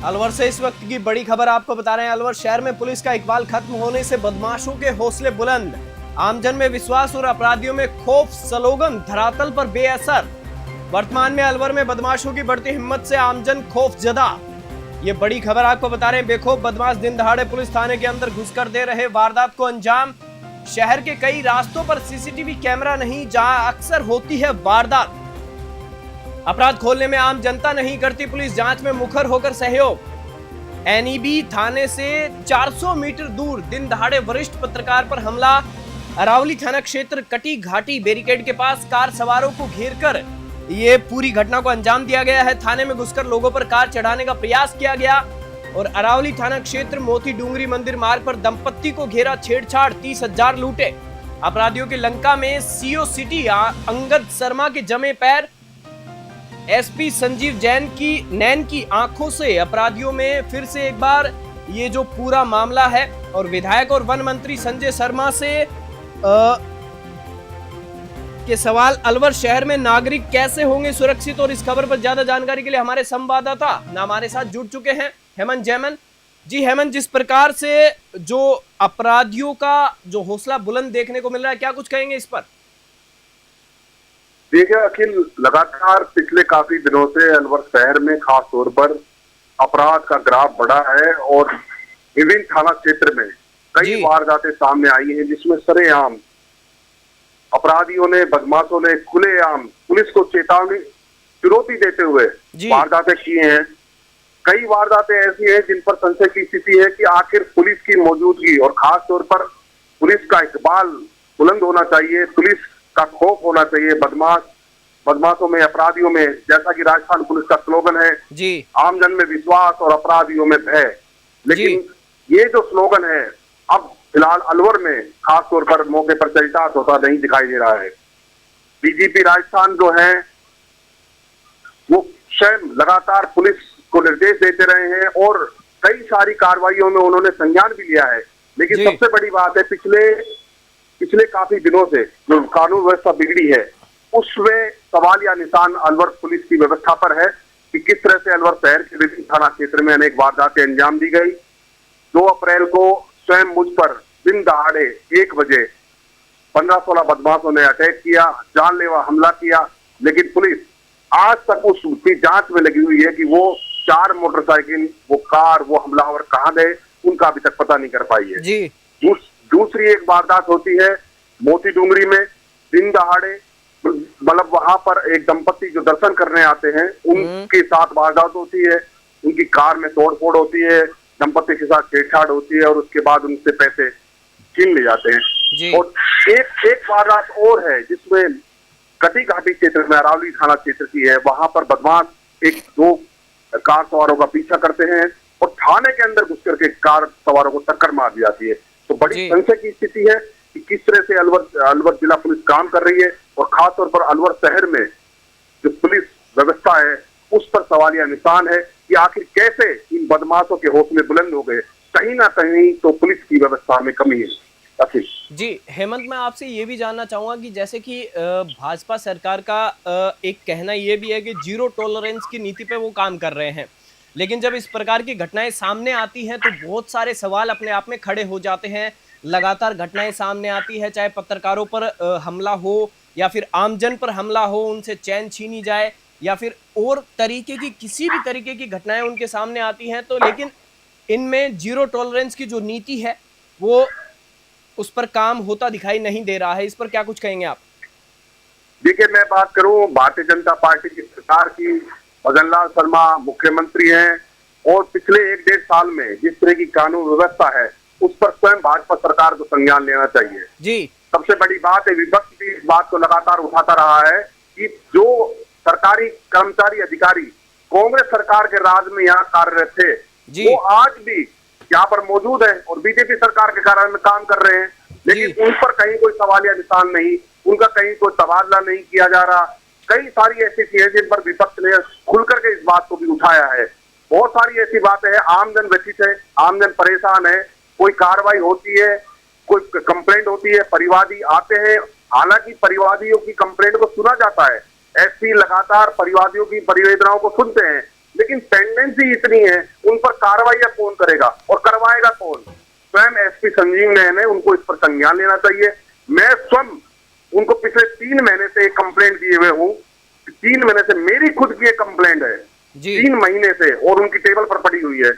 अलवर से इस वक्त की बड़ी खबर आपको बता रहे हैं। अलवर शहर में पुलिस का इकबाल खत्म होने से बदमाशों के हौसले बुलंद, आमजन में विश्वास और अपराधियों में खौफ। स्लोगन धरातल पर बेअसर। वर्तमान में अलवर में बदमाशों की बढ़ती हिम्मत से आमजन खौफजदा। ये बड़ी खबर आपको बता रहे हैं। बेखौफ बदमाश दिन दहाड़े पुलिस थाने के अंदर घुसकर दे रहे वारदात को अंजाम। शहर के कई रास्तों पर सीसीटीवी कैमरा नहीं, जहां अक्सर होती है वारदात। अपराध खोलने में आम जनता नहीं करती पुलिस जांच में मुखर होकर सहयोग। एनईबी थाने से 400 मीटर दूर दिन दहाड़े वरिष्ठ पत्रकार पर हमला। अरावली थाना क्षेत्र कटी घाटी बैरिकेड के पास कार सवारों को घेरकर ये पूरी घटना को अंजाम दिया गया है। थाने में घुसकर लोगों पर कार चढ़ाने का प्रयास किया गया। और अरावली थाना क्षेत्र मोती डूंगरी मंदिर मार्ग पर दंपत्ति को घेरा, छेड़छाड़, 30,000 लूटे। अपराधियों की लंका में सीओ सिटी अंगद शर्मा के जमे पैर। एसपी संजीव जैन की नैन की आंखों से अपराधियों में फिर से एक बार ये जो पूरा मामला है। और विधायक और वन मंत्री संजय शर्मा से के सवाल, अलवर शहर में नागरिक कैसे होंगे सुरक्षित। और इस खबर पर ज्यादा जानकारी के लिए हमारे संवाददाता हमारे साथ जुड़ चुके हैं, हेमंत जैमन जी। हेमंत, जिस प्रकार से जो अपराधियों का जो हौसला बुलंद देखने को मिल रहा है, क्या कुछ कहेंगे इस पर? देखिए अखिल, लगातार पिछले काफी दिनों से अलवर शहर में खास तौर पर अपराध का ग्राफ बढ़ा है और विभिन्न थाना क्षेत्र में कई वारदातें सामने आई हैं, जिसमें सरेआम अपराधियों ने, बदमाशों ने खुलेआम पुलिस को चेतावनी, चुनौती देते हुए वारदातें की हैं। कई वारदातें ऐसी हैं जिन पर संशय की स्थिति है कि आखिर पुलिस की मौजूदगी और खास तौर पर पुलिस का इकबाल बुलंद होना चाहिए, पुलिस का खौफ होना चाहिए। बदमाशों में, अपराधियों में, जैसा कि राजस्थान पुलिस का स्लोगन है जी, आमजन में विश्वास और अपराधियों में भय। लेकिन ये जो स्लोगन है अब फिलहाल अलवर में खास तौर पर मौके पर चरितार्थ होता नहीं दिखाई दे रहा है। डीजीपी राजस्थान जो है वो स्वयं लगातार पुलिस को निर्देश देते रहे हैं और कई सारी कार्रवाइयों में उन्होंने संज्ञान भी लिया है। लेकिन सबसे बड़ी बात है, पिछले काफी दिनों से जो कानून व्यवस्था बिगड़ी है उसमें सवाल या निशान अलवर पुलिस की व्यवस्था पर है कि किस तरह से अलवर शहर के विभिन्न थाना क्षेत्र में अनेक वारदातें अंजाम दी गई। 2 अप्रैल को स्वयं मुझ पर दिन दहाड़े 1 बजे 15-16 बदमाशों ने अटैक किया, जानलेवा हमला किया। लेकिन पुलिस आज तक उसकी जांच में लगी हुई है कि वो 4 मोटरसाइकिल, वो कार, वो हमलावर कहाँ गए, उनका अभी तक पता नहीं कर पाई है जी। दूसरी एक वारदात होती है मोती डूंगरी में, दिन दहाड़े, मतलब वहां पर एक दंपत्ति जो दर्शन करने आते हैं उनके साथ वारदात होती है, उनकी कार में तोड़फोड़ होती है, दंपत्ति के साथ छेड़छाड़ होती है और उसके बाद उनसे पैसे छीन ले जाते हैं जी। और एक वारदात और है जिसमें कटी घाटी क्षेत्र में, अरावली थाना क्षेत्र की है। वहां पर बदमाश 1-2 कार सवारों का पीछा करते हैं और थाने के अंदर घुस करके कार सवारों को टक्कर मार दी जाती है। तो बड़ी संशय की स्थिति है कि किस तरह से अलवर जिला पुलिस काम कर रही है और खासतौर पर अलवर शहर में जो पुलिस व्यवस्था है उस पर सवालिया निशान है कि आखिर कैसे इन बदमाशों के हौसले बुलंद हो गए। कहीं ना कहीं तो पुलिस की व्यवस्था में कमी है जी। हेमंत, मैं आपसे ये भी जानना चाहूंगा कि जैसे कि भाजपा सरकार का एक कहना ये भी है कि 0 टॉलरेंस की नीति पे वो काम कर रहे हैं, लेकिन जब इस प्रकार की घटनाएं सामने आती हैं तो बहुत सारे सवाल अपने आप में खड़े हो जाते हैं। लगातार घटनाएं सामने आती है, चाहे पत्रकारों पर हमला हो या फिर आमजन पर हमला हो, उनसे चैन छीनी जाए या फिर और तरीके की किसी भी तरीके की घटनाएं उनके सामने आती हैं। तो लेकिन इनमें 0 टॉलरेंस की जो नीति है वो उस पर काम होता दिखाई नहीं दे रहा है। इस पर क्या कुछ कहेंगे आप? देखिए, मैं बात करूं भारतीय जनता पार्टी की सरकार की, मदन लाल शर्मा मुख्यमंत्री हैं और पिछले 1-1.5 साल में जिस तरह की कानून व्यवस्था है उस पर स्वयं भाजपा सरकार को संज्ञान लेना चाहिए जी। सबसे बड़ी बात है, विपक्ष भी इस बात को लगातार उठाता रहा है कि जो सरकारी कर्मचारी अधिकारी कांग्रेस सरकार के राज में यहाँ कार्यरत थे वो आज भी यहाँ पर मौजूद है और बीजेपी सरकार के कारण में काम कर रहे हैं, लेकिन उन पर कहीं कोई सवालिया निशान नहीं, उनका कहीं कोई तबादला नहीं किया जा रहा। कई सारी ऐसी चीजें जिन पर विपक्ष ने खुल करके इस बात को भी उठाया है। बहुत सारी ऐसी बातें हैं, आमजन व्यथित है, आमजन परेशान है, कोई कार्रवाई होती है, कोई कंप्लेंट होती है, परिवादी आते हैं, हालांकि परिवादियों की कंप्लेंट को सुना जाता है, एसपी लगातार परिवादियों की परिवेदनाओं को सुनते हैं, लेकिन टेंडेंसी इतनी है, उन पर कार्रवाई कौन करेगा और करवाएगा कौन? स्वयं एसपी संजीव नयन है, उनको इस पर संज्ञान लेना चाहिए। मैं स्वयं उनको पिछले 3 महीने से एक कंप्लेंट दिए हुए हूँ, 3 महीने से मेरी खुद की एक कंप्लेंट है, 3 महीने से, और उनकी टेबल पर पड़ी हुई है।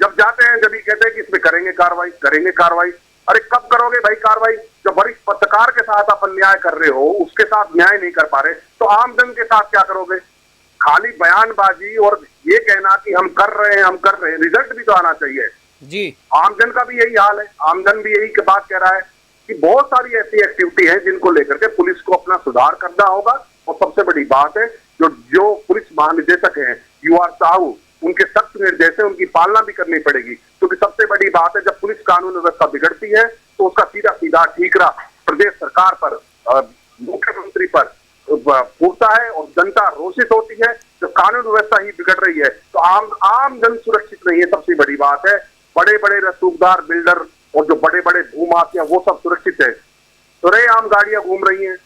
जब जाते हैं जब ही कहते हैं कि इसमें करेंगे कार्रवाई, करेंगे कार्रवाई। अरे कब करोगे भाई कार्रवाई? जब वरिष्ठ पत्रकार के साथ आप अन्याय कर रहे हो, उसके साथ न्याय नहीं कर पा रहे, तो आम जन के साथ क्या करोगे? खाली बयानबाजी और ये कहना कि हम कर रहे हैं, हम कर रहे हैं, रिजल्ट भी तो आना चाहिए जी। आमजन का भी यही हाल है, आमजन भी यही बात कह रहा है कि बहुत सारी ऐसी एक्टिविटी है जिनको लेकर के पुलिस को अपना सुधार करना होगा। और सबसे बड़ी बात है, जो पुलिस महानिदेशक हैं UR साहू, उनके सख्त निर्देश है, उनकी पालना भी करनी पड़ेगी। क्योंकि सबसे बड़ी बात है, जब पुलिस कानून व्यवस्था बिगड़ती है तो उसका सीधा सीधा ठीकरा प्रदेश सरकार पर, मुख्यमंत्री पर फूटता है और जनता रोषित होती है। जब कानून व्यवस्था ही बिगड़ रही है तो आम जन सुरक्षित नहीं है। सबसे बड़ी बात है, बड़े बड़े रसूखदार बिल्डर और जो बड़े बड़े भूमाफिया वो सब सुरक्षित है। सरेआम गाड़ियां घूम रही हैं,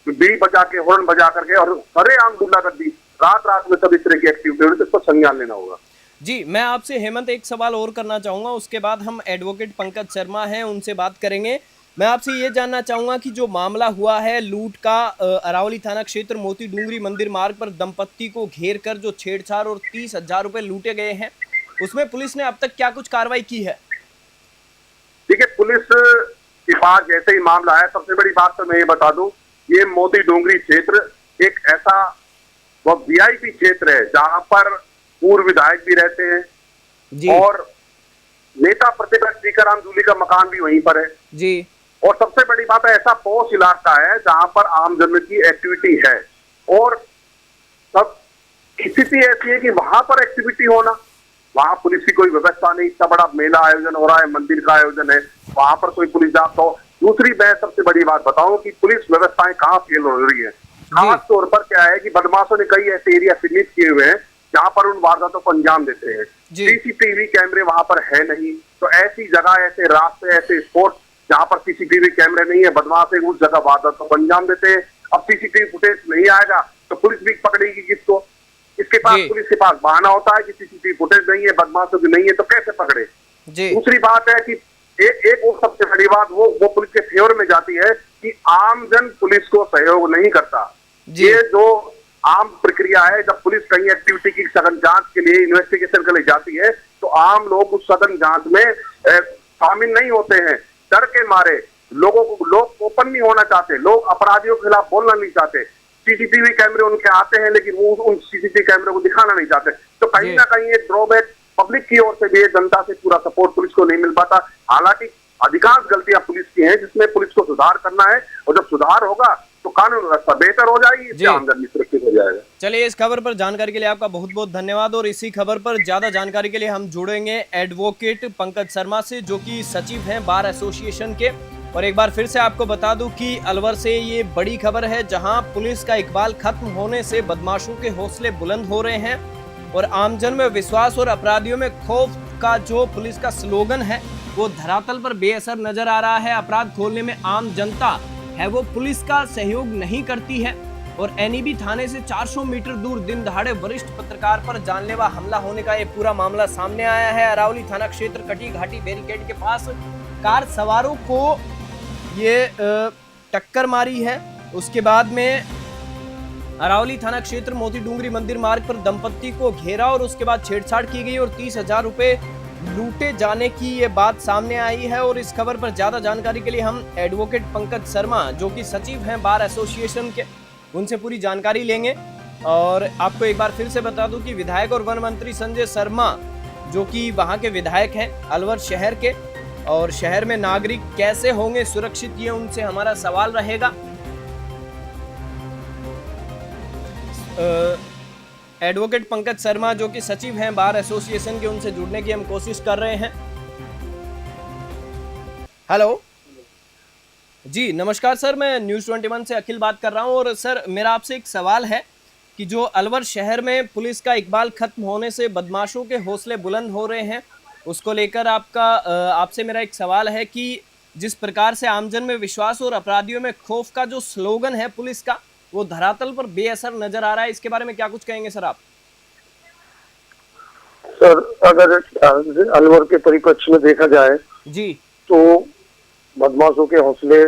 बीड़ी बजा के, हॉर्न बजा करके, और सरेआम गुंडागर्दी रात रात में सब इस तरह की एक्टिविटी हो रही है, तो इसको संज्ञान लेना होगा। जी, मैं आपसे हेमंत एक सवाल और करना चाहूँगा, उसके बाद हम एडवोकेट पंकज शर्मा हैं उनसे बात करेंगे। मैं आपसे ये जानना चाहूँगा कि जो मामला हुआ है लूट का, अरावली थाना क्षेत्र मोती डूंगरी मंदिर मार्ग पर दंपत्ति को घेर कर जो छेड़छाड़ और 30,000 रुपये लूटे गए हैं, उसमें पुलिस ने अब तक क्या कुछ कार्रवाई की है? देखिए, पुलिस के पास जैसे ही मामला है, सबसे बड़ी बात तो मैं ये बता दूं, ये मोती डूंगरी क्षेत्र एक ऐसा वो VIP क्षेत्र है जहां पर पूर्व विधायक भी रहते हैं जी। और नेता प्रतिपक्ष टीकाराम जूली का मकान भी वहीं पर है जी। और सबसे बड़ी बात है, ऐसा पॉश इलाका है जहां पर आम जन की एक्टिविटी है और सब स्थिति ऐसी है कि वहां पर एक्टिविटी होना, वहां पुलिस की कोई व्यवस्था नहीं। इतना बड़ा मेला आयोजन हो रहा है, मंदिर का आयोजन है, वहां पर कोई पुलिस जाप्ता हो। दूसरी मैं सबसे बड़ी बात बताऊं कि पुलिस व्यवस्थाएं कहाँ फेल हो रही है। खास तौर पर क्या है कि बदमाशों ने कई ऐसे एरिया चिन्हित किए हुए हैं जहां पर उन वारदातों को अंजाम देते हैं। CCTV कैमरे वहां पर है नहीं, तो ऐसी जगह, ऐसे रास्ते, ऐसे स्पॉट जहां पर CCTV कैमरे नहीं है, बदमाश उस जगह वारदातों को अंजाम देते हैं। अब CCTV फुटेज नहीं आएगा तो पुलिस भी पकड़ेगी किसको? इसके पास, पुलिस के पास बहाना होता है कि CCTV फुटेज नहीं है, बदमाशों की नहीं है, तो कैसे पकड़े? दूसरी बात है कि एक और सबसे बड़ी बात वो पुलिस के फेवर में जाती है कि आमजन पुलिस को सहयोग नहीं करता। ये जो आम प्रक्रिया है, जब पुलिस कहीं एक्टिविटी की सघन जांच के लिए, इन्वेस्टिगेशन के लिए जाती है तो आम लोग उस सघन जांच में शामिल नहीं होते हैं। डर के मारे लोग ओपन नहीं होना चाहते, लोग अपराधियों के खिलाफ बोलना नहीं चाहते। CCTV कैमरे उनके आते हैं लेकिन वो उन CCTV कैमरे को दिखाना नहीं चाहते। तो कहीं ना कहीं एक ड्रॉबैक पब्लिक की ओर से भी, जनता से पूरा सपोर्ट पुलिस को नहीं मिल पाता। हालांकि अधिकांश गलतियां पुलिस की हैं जिसमें पुलिस को सुधार करना है, और जब सुधार होगा तो कानून व्यवस्था बेहतर हो जाएगी, इससे आमदनी सुरक्षित हो जाएगा। चलिए, इस खबर पर जानकारी के लिए आपका बहुत बहुत धन्यवाद। और इसी खबर पर ज्यादा जानकारी के लिए हम जुड़ेंगे एडवोकेट पंकज शर्मा से, जो कि सचिव हैं बार एसोसिएशन के। और एक बार फिर से आपको बता दूं कि अलवर से ये बड़ी खबर है, जहां पुलिस का इकबाल खत्म होने से बदमाशों के हौसले बुलंद हो रहे हैं और आमजन में विश्वास और अपराधियों में खौफ का जो पुलिस का स्लोगन है वो धरातल पर बेअसर नजर आ रहा है। अपराध खोलने में आम जनता है वो पुलिस का सहयोग नहीं करती है। और NEB थाने से 400 मीटर दूर दिन दहाड़े वरिष्ठ पत्रकार पर जानलेवा हमला होने का ये पूरा मामला सामने आया है। अरावली थाना क्षेत्र कटी घाटी बैरिकेड के पास कार सवारों को ये टक्कर मारी है। उसके बाद में अरावली थाना क्षेत्र मोती डूंगरी मंदिर मार्ग पर दंपत्ति को घेरा और उसके बाद छेड़छाड़ की गई और 30,000 रुपए लूटे जाने की ये बात सामने आई है। और इस खबर पर ज्यादा जानकारी के लिए हम एडवोकेट पंकज शर्मा, जो कि सचिव हैं बार एसोसिएशन के, उनसे पूरी जानकारी लेंगे। और आपको एक बार फिर से बता दूं कि विधायक और वन मंत्री संजय शर्मा, जो कि वहां के विधायक हैं अलवर शहर के, और शहर में नागरिक कैसे होंगे सुरक्षित, ये उनसे हमारा सवाल रहेगा। एडवोकेट पंकज शर्मा, जो कि सचिव हैं बार एसोसिएशन के, उनसे जुड़ने की हम कोशिश कर रहे हैं। हेलो जी, नमस्कार सर, मैं न्यूज़ 21 से अखिल बात कर रहा हूं। और सर, मेरा आपसे एक सवाल है कि जो अलवर शहर में पुलिस का इकबाल खत्म होने से बदमाशों के हौसले बुलंद हो रहे हैं, उसको लेकर आपसे मेरा एक सवाल है कि जिस प्रकार से आमजन में विश्वास और अपराधियों में खौफ का जो स्लोगन है पुलिस का, वो धरातल पर बेअसर नजर आ रहा है, इसके बारे में क्या कुछ कहेंगे सर आप? सर, अगर अलवर के परिप्रेक्ष्य में देखा जाए जी तो बदमाशों के हौसले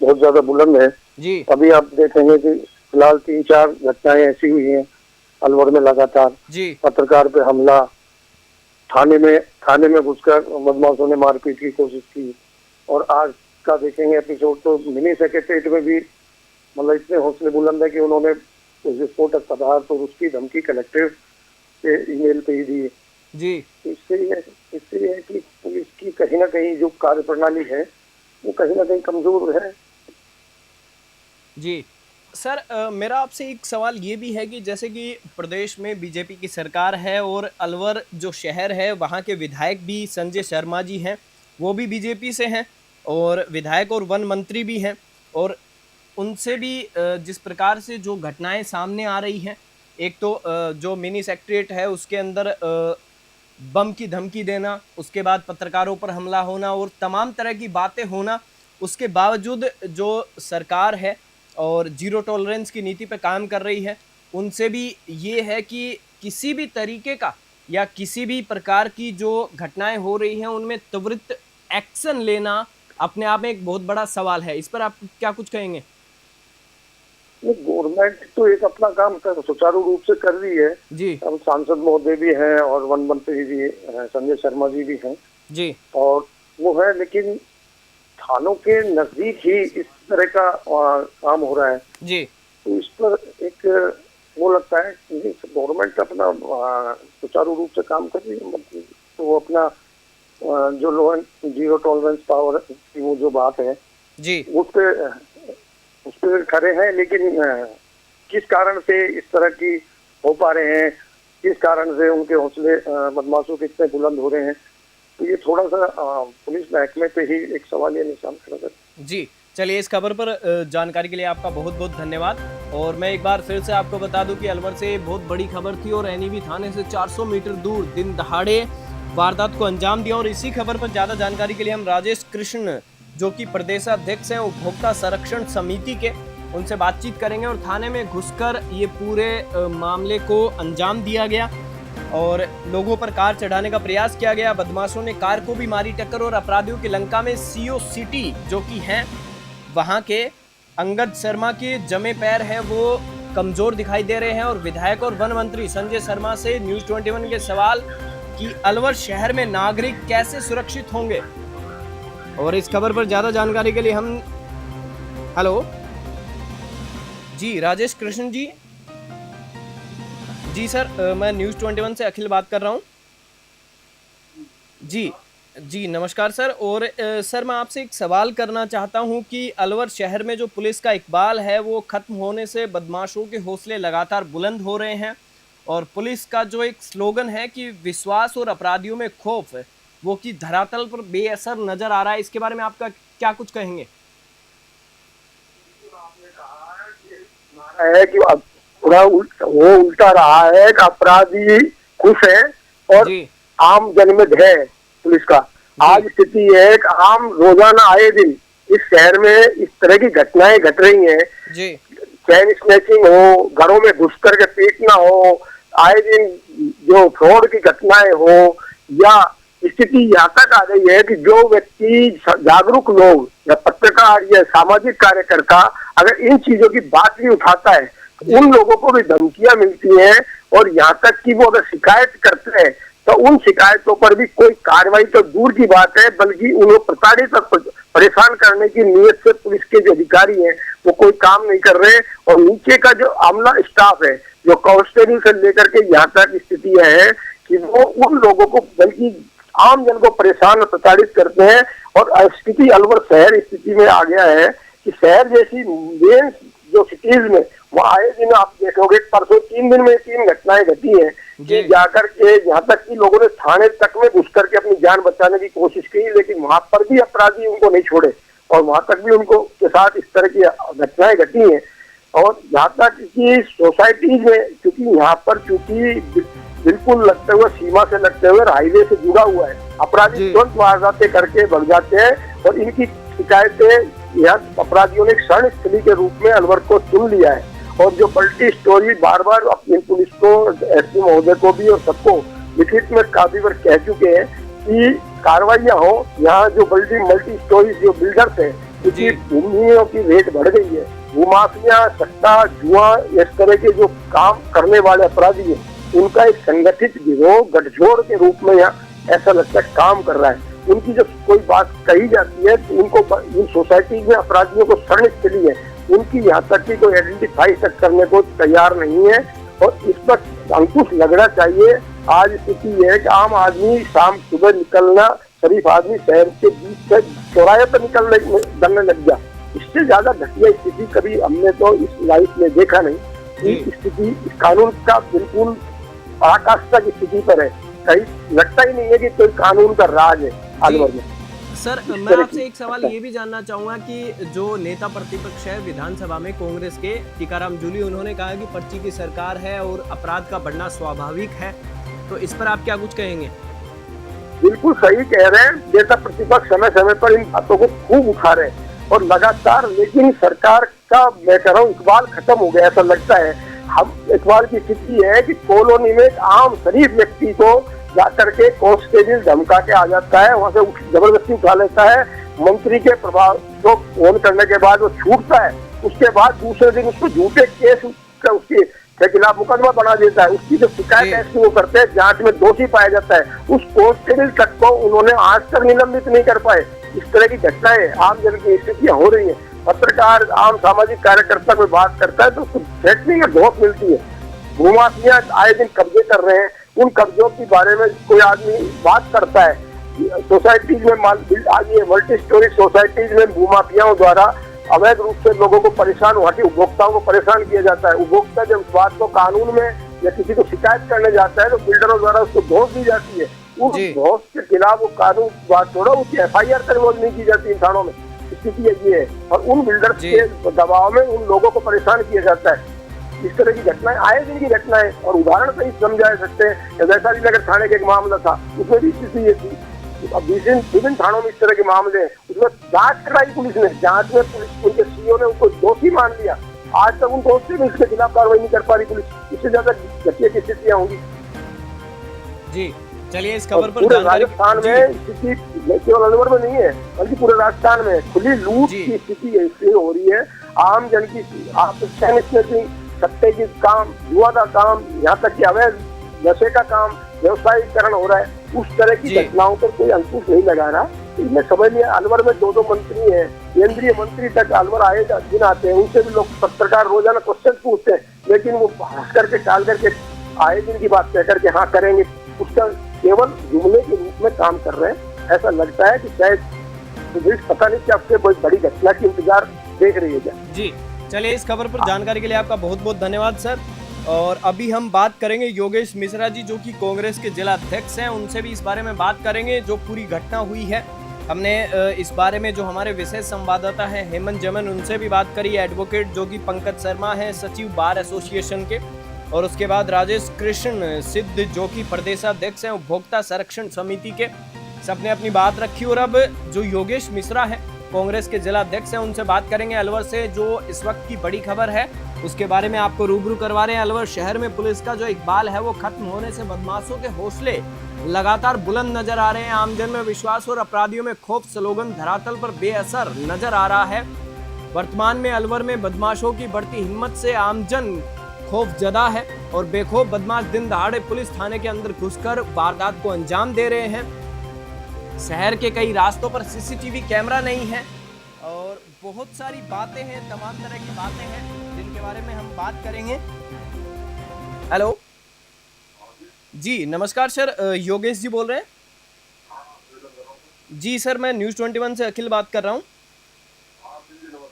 बहुत ज्यादा बुलंद हैं जी अभी आप देखेंगे कि फिलहाल 3-4 घटनाएं ऐसी हुई हैं अलवर में लगातार। जी पत्रकार पे हमला, थाने में घुसकर बदमाशों ने मारपीट की कोशिश की, और आज का देखेंगे एपिसोड तो मिनी सेक्रेटरीट में भी मतलब इतने हौसले बुलंद है कि उन्होंने विस्फोटक पदार्थ और उसकी धमकी कलेक्टर के ईमेल पे ही दी। जी इससे ये है कि पुलिस की कहीं ना कहीं जो कार्य प्रणाली है वो कहीं ना कहीं कमजोर है। जी सर, मेरा आपसे एक सवाल ये भी है कि जैसे कि प्रदेश में बीजेपी की सरकार है और अलवर जो शहर है वहाँ के विधायक भी संजय शर्मा जी हैं, वो भी बीजेपी से हैं और विधायक और वन मंत्री भी हैं, और उनसे भी जिस प्रकार से जो घटनाएं सामने आ रही हैं, एक तो जो मिनी सेक्रेटरीट है उसके अंदर बम की धमकी देना, उसके बाद पत्रकारों पर हमला होना और तमाम तरह की बातें होना, उसके बावजूद जो सरकार है और जीरो टॉलरेंस की नीति पे काम कर रही है, उनसे भी ये है कि किसी भी तरीके का या किसी भी प्रकार की जो घटनाएं हो रही हैं उनमें त्वरित एक्शन लेना अपने आप में एक बहुत बड़ा सवाल है। इस पर आप क्या कुछ कहेंगे? गवर्नमेंट तो एक अपना काम सुचारू रूप से कर रही है जी। अब सांसद महोदय भी हैं और वन मंत्री भी हैं, संजय शर्मा जी भी हैं जी, और वो है, लेकिन थानों के नजदीक ही इस तरह का काम हो रहा है जी। तो इस पर एक वो लगता है कि गवर्नमेंट अपना सुचारू रूप से काम कर रही है, तो वो अपना जो लो एंड जीरो टॉलरेंस पावर की वो जो बात है जी, उस पे खड़े हैं। लेकिन किस कारण से इस तरह की हो पा रहे हैं, किस कारण से उनके हौसले बदमाशों के इतने बुलंद हो रहे हैं, तो ये थोड़ा सा पुलिस महकमे पे ही एक सवाल ये निशान खड़ा है। जी चलिए, इस खबर पर जानकारी के लिए आपका बहुत बहुत धन्यवाद। और मैं एक बार फिर से आपको बता दूं कि अलवर से बहुत बड़ी खबर थी और एनईवी थाने से 400 मीटर दूर दिन दहाड़े वारदात को अंजाम दिया। और इसी खबर पर ज़्यादा जानकारी के लिए हम राजेश कृष्ण, जो कि प्रदेशाध्यक्ष हैं उपभोक्ता संरक्षण समिति के, उनसे बातचीत करेंगे। और थाने में घुसकर ये पूरे मामले को अंजाम दिया गया और लोगों पर कार चढ़ाने का प्रयास किया गया। बदमाशों ने कार को भी मारी टक्कर और अपराधियों की लंका में सीओ सिटी जो कि हैं वहां के अंगद शर्मा के जमे पैर है वो कमजोर दिखाई दे रहे हैं। और विधायक और वन मंत्री संजय शर्मा से न्यूज़ 21 के सवाल कि अलवर शहर में नागरिक कैसे सुरक्षित होंगे। और इस खबर पर ज्यादा जानकारी के लिए हम हेलो जी राजेश कृष्ण जी। जी सर, मैं न्यूज़ 21 से अखिल बात कर रहा हूँ। जी नमस्कार सर। और सर, मैं आपसे एक सवाल करना चाहता हूँ कि अलवर शहर में जो पुलिस का इकबाल है वो खत्म होने से बदमाशों के हौसले लगातार बुलंद हो रहे हैं और पुलिस का जो एक स्लोगन है कि विश्वास और अपराधियों में खौफ है वो कि धरातल पर बेअसर नजर आ रहा है, इसके बारे में आपका क्या कुछ कहेंगे? है कि पूरा वो उल्टा रहा है कि अपराधी खुश है और आम जनमत है पुलिस का। आज स्थिति है कि आम रोजाना आए दिन इस शहर में इस तरह की घटनाएं घट रही हैं, चैन स्नैचिंग हो, घरों में घुस करके पीटना हो, आए दिन जो फ्रॉड की घटनाएं हो, या स्थिति यहाँ तक आ गई है कि जो व्यक्ति जागरूक लोग या पत्रकार या सामाजिक कार्यकर्ता अगर इन चीजों की बात नहीं उठाता है तो उन लोगों को भी धमकियां मिलती हैं और यहाँ तक कि वो अगर शिकायत करते हैं तो उन शिकायतों पर भी कोई कार्रवाई तो दूर की बात है बल्कि उन्हें प्रताड़ित और परेशान करने की नीयत से पुलिस के जो अधिकारी हैं वो कोई काम नहीं कर रहे। और नीचे का जो आमला स्टाफ है जो कांस्टेबल से लेकर के यहाँ तक स्थिति है कि वो उन लोगों को बल्कि आम जन को परेशान और प्रताड़ित करते हैं। और स्थिति अलवर शहर स्थिति में आ गया है कि शहर जैसी मेन जो सिटीज में वो आए दिन आप देखोगे परसों 3 दिन में 3 घटनाएं घटी हैं कि जाकर के यहाँ तक कि लोगों ने थाने तक में घुस करके अपनी जान बचाने की कोशिश की, लेकिन वहां पर भी अपराधी उनको नहीं छोड़े और वहां तक भी उनको के साथ इस तरह की घटनाएं घटी हैं। और यहाँ तक कि सोसाइटीज में क्योंकि यहाँ पर चूंकि बिल्कुल लगते हुए सीमा से लगते हुए हाईवे से जुड़ा हुआ है, अपराधी तुरंत वारदातें करके भग जाते हैं और इनकी शिकायतें यहाँ अपराधियों ने क्षण स्थली के रूप में अलवर को चुन लिया है। और जो मल्टी स्टोरी बार बार अपनी पुलिस को, एसपी महोदय को भी और सबको लिखित में काफी बार कह चुके हैं कि कार्रवाइयां हो। यहाँ जो मल्टी स्टोरी जो बिल्डर्स है, क्योंकि भूमियों की रेट बढ़ गई है, भूमाफिया, सट्टा, जुआ, इस तरह के जो काम करने वाले अपराधी है, उनका एक संगठित गिरोह गठजोड़ के रूप में यहाँ ऐसा लगता है काम कर रहा है। उनकी जब कोई बात कही जाती है तो उनको इन सोसाइटी में अपराधियों को सड़ने के लिए उनकी यहाँ तक की कोई आइडेंटिफाई तक करने को तैयार नहीं है और इस पर अंकुश लगना चाहिए। आज स्थिति है कि आम आदमी शाम सुबह निकलना, शरीफ आदमी शहर के बीच से चौराहे पर निकलने लग गया। इससे ज्यादा घटिया स्थिति कभी हमने तो इस लाइफ में देखा नहीं। इस स्थिति कानून का बिल्कुल पराकाष्ठा की स्थिति पर है। कहीं लगता ही नहीं है कि कोई कानून का राज है अलवर में। सर, मैं आपसे एक सवाल ये भी जानना चाहूंगा कि जो नेता प्रतिपक्ष है विधानसभा में कांग्रेस के टीकाराम जूली, उन्होंने कहा कि पर्ची की सरकार है और अपराध का बढ़ना स्वाभाविक है, तो इस पर आप क्या कुछ कहेंगे? बिल्कुल सही कह रहे हैं। नेता प्रतिपक्ष समय समय पर इन बातों को खूब उठा रहे हैं और लगातार, लेकिन सरकार का, मैं कह रहा हूँ, इकबाल खत्म हो गया ऐसा लगता है। हम इकबाल की स्थिति है कि कॉलोनी में एक आम शरीफ व्यक्ति को जाकर के कांस्टेबल धमका के आ जाता है, वहां से जबरदस्ती उठा लेता है। मंत्री के प्रभाव को फोन करने के बाद वो छूटता है, उसके बाद दूसरे दिन उसको झूठे केस उसके खिलाफ मुकदमा बना देता है। उसकी जो शिकायत है वो करते हैं, जांच में दोषी पाया जाता है। उस कांस्टेबल तक को उन्होंने आज तक निलंबित नहीं कर पाए। इस तरह की घटनाएं आम जन की स्थितियां हो रही है। पत्रकार, आम सामाजिक कार्यकर्ता कोई बात करता है तो उसको थ्रेटनिंग में बहुत मिलती है। भूमाफिया आए दिन कब्जे कर रहे हैं, उन कब्जों के बारे में कोई आदमी बात करता है। सोसाइटीज में आज ये मल्टी स्टोरी सोसाइटीज में भूमाफियाओं द्वारा अवैध रूप से लोगों को परेशान, वहाँ के उपभोक्ताओं को परेशान किया जाता है। उपभोक्ता जब इस बात को कानून में या किसी को शिकायत करने जाता है तो बिल्डरों द्वारा उसको घोष दी जाती है। उस घोष के खिलाफ वो कानून बात छोड़ो, उसकी FIR तक रोज नहीं की जाती इन थानों में। स्थिति ये है और उन बिल्डर्स के दबाव में उन लोगों को परेशान किया जाता है। इस तरह की घटनाएं आए दिन की घटनाएं और उदाहरण सही समझा सकते हैं। वैशाली नगर थाने का एक मामला था, उसमें भी स्थिति ये थी। अब विभिन्न थानों में इस तरह के मामले हैं, उसमें जांच कराई पुलिस ने, जांच में पुलिस उनके CEO ने उनको दोषी मान लिया। आज तक उनको उससे भी इसके खिलाफ कार्रवाई नहीं कर पा रही पुलिस। इससे ज्यादा घटिया की स्थितियां होंगी। जी, चलिए इस खबर पर पूरे राजस्थान में स्थिति केवल अलवर में नहीं है बल्कि पूरे राजस्थान में खुली लूट की स्थिति ऐसी हो रही है। आम जन की सट्टे की काम, जुआ का काम, यहाँ तक कि अवैध नशे का काम, व्यवसायीकरण हो रहा है। उस तरह की घटनाओं पर कोई अंकुश नहीं लगा रहा। इसमें समझ लिया अलवर में 2 मंत्री हैं, केंद्रीय मंत्री तक अलवर आए दिन आते हैं, उनसे भी लोग पत्रकार रोजाना क्वेश्चन पूछते हैं, लेकिन वो हंस करके टाल करके आए दिन की बात कह करके हाँ करेंगे, उसका केवल जुमले के रूप में काम कर रहे हैं। ऐसा लगता है कि शायद पता नहीं कि आपसे कोई बड़ी घटना की इंतजार देख रही है क्या। जी, चलिए इस खबर पर जानकारी के लिए आपका बहुत बहुत धन्यवाद सर। और अभी हम बात करेंगे योगेश मिश्रा जी, जो कि कांग्रेस के जिला अध्यक्ष हैं, उनसे भी इस बारे में बात करेंगे जो पूरी घटना हुई है। हमने इस बारे में जो हमारे विशेष संवाददाता हैं हेमंत जमन, उनसे भी बात करी। एडवोकेट जो कि पंकज शर्मा हैं, सचिव बार एसोसिएशन के, और उसके बाद राजेश कृष्ण सिद्ध जो कि प्रदेशाध्यक्ष हैं उपभोक्ता संरक्षण समिति के, सबने अपनी बात रखी। और अब जो योगेश मिश्रा है कांग्रेस के जिला अध्यक्ष हैं, उनसे बात करेंगे अलवर से। जो इस वक्त की बड़ी खबर है उसके बारे में आपको रूबरू करवा रहे हैं। अलवर शहर में पुलिस का जो इकबाल है वो खत्म होने से बदमाशों के हौसले लगातार बुलंद नजर आ रहे हैं। आमजन में विश्वास और अपराधियों में खौफ स्लोगन धरातल पर बेअसर नजर आ रहा है। वर्तमान में अलवर में बदमाशों की बढ़ती हिम्मत से आमजन खौफजदा है और बेखौफ बदमाश दिन दहाड़े पुलिस थाने के अंदर घुसकर वारदात को अंजाम दे रहे हैं। शहर के कई रास्तों पर CCTV कैमरा नहीं है और बहुत सारी बातें हैं, तमाम तरह की बातें हैं जिनके बारे में हम बात करेंगे। हेलो जी, नमस्कार सर, योगेश जी बोल रहे हैं? जी सर, मैं न्यूज़ 21 से अखिल बात कर रहा हूँ।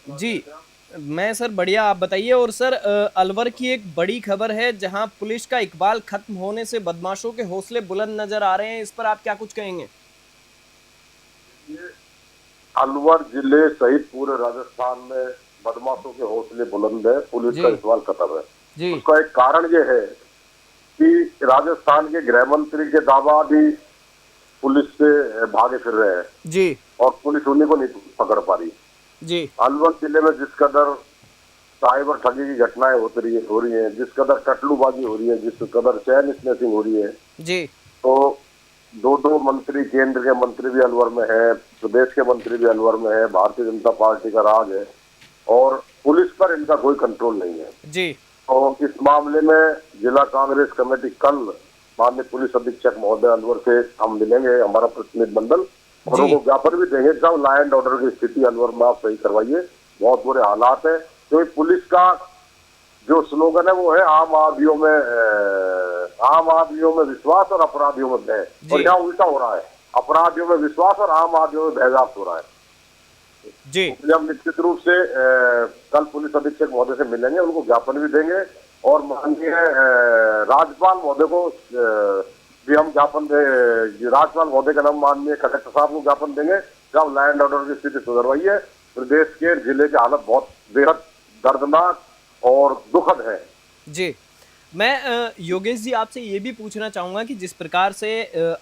जी मैं सर बढ़िया, आप बताइए। और सर अलवर की एक बड़ी खबर है जहां पुलिस का इकबाल खत्म होने से बदमाशों के हौसले बुलंद नजर आ रहे हैं, इस पर आप क्या कुछ कहेंगे? अलवर जिले सहित पूरे राजस्थान में बदमाशों के हौसले बुलंद है, पुलिस का इकबाल खत्म है। उसका एक कारण ये है कि राजस्थान के गृह मंत्री के दावा भी पुलिस से भागे फिर रहे हैं जी, और पुलिस उन्हीं को नहीं पकड़ पा रही जी। अलवर जिले में जिस कदर साइबर ठगी की घटनाएं हो रही हैं, जिस कदर कटलूबाजी हो रही है, जिस कदर चैन स्नैचिंग हो रही है जी, तो दो मंत्री, केंद्र के मंत्री भी अलवर में है, प्रदेश के मंत्री भी अलवर में है, भारतीय जनता पार्टी का राज है और पुलिस पर इनका कोई कंट्रोल नहीं है जी। तो इस मामले में जिला कांग्रेस कमेटी कल माननीय पुलिस अधीक्षक महोदय अलवर से हम मिलेंगे, हमारा प्रतिनिधिमंडल, और उनको ज्ञापन भी देंगे साहब लॉ एंड ऑर्डर की स्थिति अलवर में आप सही करवाइए, बहुत बुरे हालात है। क्योंकि पुलिस का जो स्लोगन है वो है आम आदमियों में विश्वास और अपराधियों में भय, और यहाँ उल्टा हो रहा है, अपराधियों में विश्वास और आम आदमियों में भयजात हो रहा है जी। हम निश्चित रूप से कल पुलिस अधीक्षक महोदय से मिलेंगे, उनको ज्ञापन भी देंगे और माननीय राज्यपाल महोदय को भी हम ज्ञापन दे, राज्यपाल महोदय का नाम माननीय कलेक्टर साहब को ज्ञापन देंगे कि आप लॉ एंड ऑर्डर की स्थिति सुधरवाइए। प्रदेश के जिले की हालत बहुत बेहद दर्दनाक और दुखद है। जी, मैं योगेश जी आपसे ये भी पूछना चाहूँगा कि जिस प्रकार से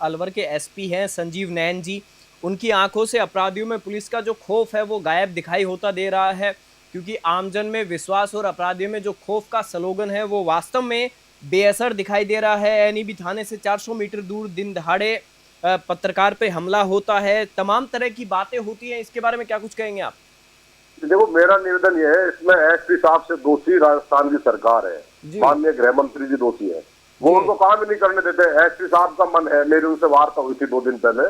अलवर के एसपी हैं संजीव नैन जी, उनकी आंखों से अपराधियों में पुलिस का जो खौफ है वो गायब दिखाई होता दे रहा है, क्योंकि आमजन में विश्वास और अपराधियों में जो खौफ का स्लोगन है वो वास्तव में बेअसर दिखाई दे रहा है। एनईबी थाने से 400 मीटर दूर दिन दहाड़े पत्रकार पे हमला होता है, तमाम तरह की बातें होती हैं, इसके बारे में क्या कुछ कहेंगे आप? देखो, मेरा निवेदन यह है, इसमें एसपी साहब से दोषी राजस्थान की सरकार है, माननीय गृह मंत्री जी दोषी है, वो उनको काम भी नहीं करने देते। एसपी साहब का मन है, मेरी उनसे वार्ता हुई थी 2 दिन पहले,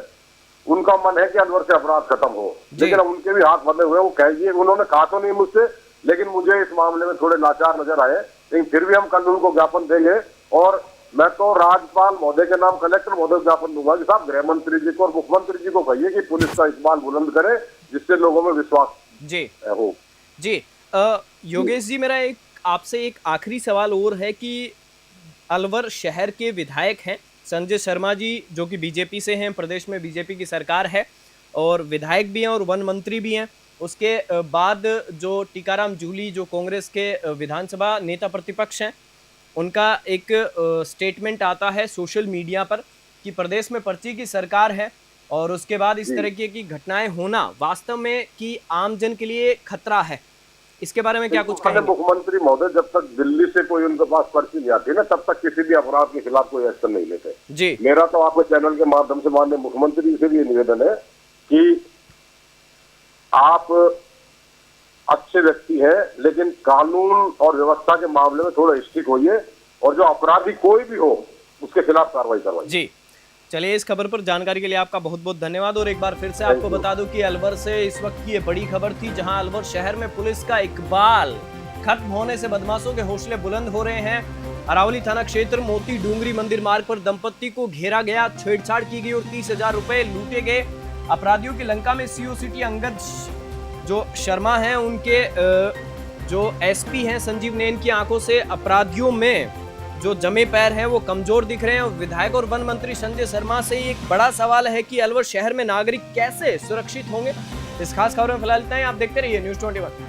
उनका मन है कि अलवर से अपराध खत्म हो, लेकिन उनके भी हाथ बंधे हुए, वो कहिए, उन्होंने कहा तो नहीं मुझसे, लेकिन मुझे इस मामले में थोड़े लाचार नजर आए, लेकिन फिर भी हम कल उनको ज्ञापन देंगे और मैं तो राज्यपाल महोदय के नाम कलेक्टर महोदय को ज्ञापन दूंगा कि साहब गृह मंत्री जी को और मुख्यमंत्री जी को कहिए कि पुलिस का इस्तेमाल बुलंद करे, जिससे लोगों में विश्वास जी हो। जी योगेश जी, मेरा आपसे एक आखिरी सवाल और है कि अलवर शहर के विधायक हैं संजय शर्मा जी, जो कि बीजेपी से हैं, प्रदेश में बीजेपी की सरकार है और विधायक भी हैं और वन मंत्री भी हैं। उसके बाद जो टीकाराम जूली, जो कांग्रेस के विधानसभा नेता प्रतिपक्ष हैं, उनका एक स्टेटमेंट आता है सोशल मीडिया पर कि प्रदेश में पर्ची की सरकार है और उसके बाद इस तरह की घटनाएं होना वास्तव में कि आमजन के लिए खतरा है। इसके बारे में क्या कुछ कहेंगे? मुख्यमंत्री महोदय जब तक दिल्ली से कोई उनके पास पर्ची नहीं आती ना, तब तक किसी भी अपराध के खिलाफ कोई एक्शन नहीं लेते जी। मेरा तो आपके चैनल के माध्यम से माननीय मुख्यमंत्री जी से भी ये निवेदन है कि आप अच्छे व्यक्ति हैं, लेकिन कानून और व्यवस्था के मामले में थोड़ा स्ट्रिक्ट होइए और जो अपराधी कोई भी हो उसके खिलाफ कार्रवाई करवाइए। जी, चलिए, इस खबर पर जानकारी के लिए आपका बहुत बहुत धन्यवाद। और एक बार फिर से आपको बता दूं कि अलवर से इस वक्त की ये बड़ी खबर थी, जहां अलवर शहर में पुलिस का इकबाल खत्म होने से बदमाशों के हौसले बुलंद हो रहे हैं। अरावली थाना क्षेत्र मोती डूंगरी मंदिर मार्ग पर दंपत्ति को घेरा गया, छेड़छाड़ की गई और 30,000 रुपए लूटे गए। अपराधियों की लंका में सीओ सिटी अंगद जो शर्मा हैं, उनके जो एसपी हैं संजीव नैन की आंखों से अपराधियों में जो जमे पैर हैं वो कमजोर दिख रहे हैं। और विधायक और वन मंत्री संजय शर्मा से एक बड़ा सवाल है कि अलवर शहर में नागरिक कैसे सुरक्षित होंगे। इस खास खबर में फिलहाल इतना ही। आप देखते रहिए News 21।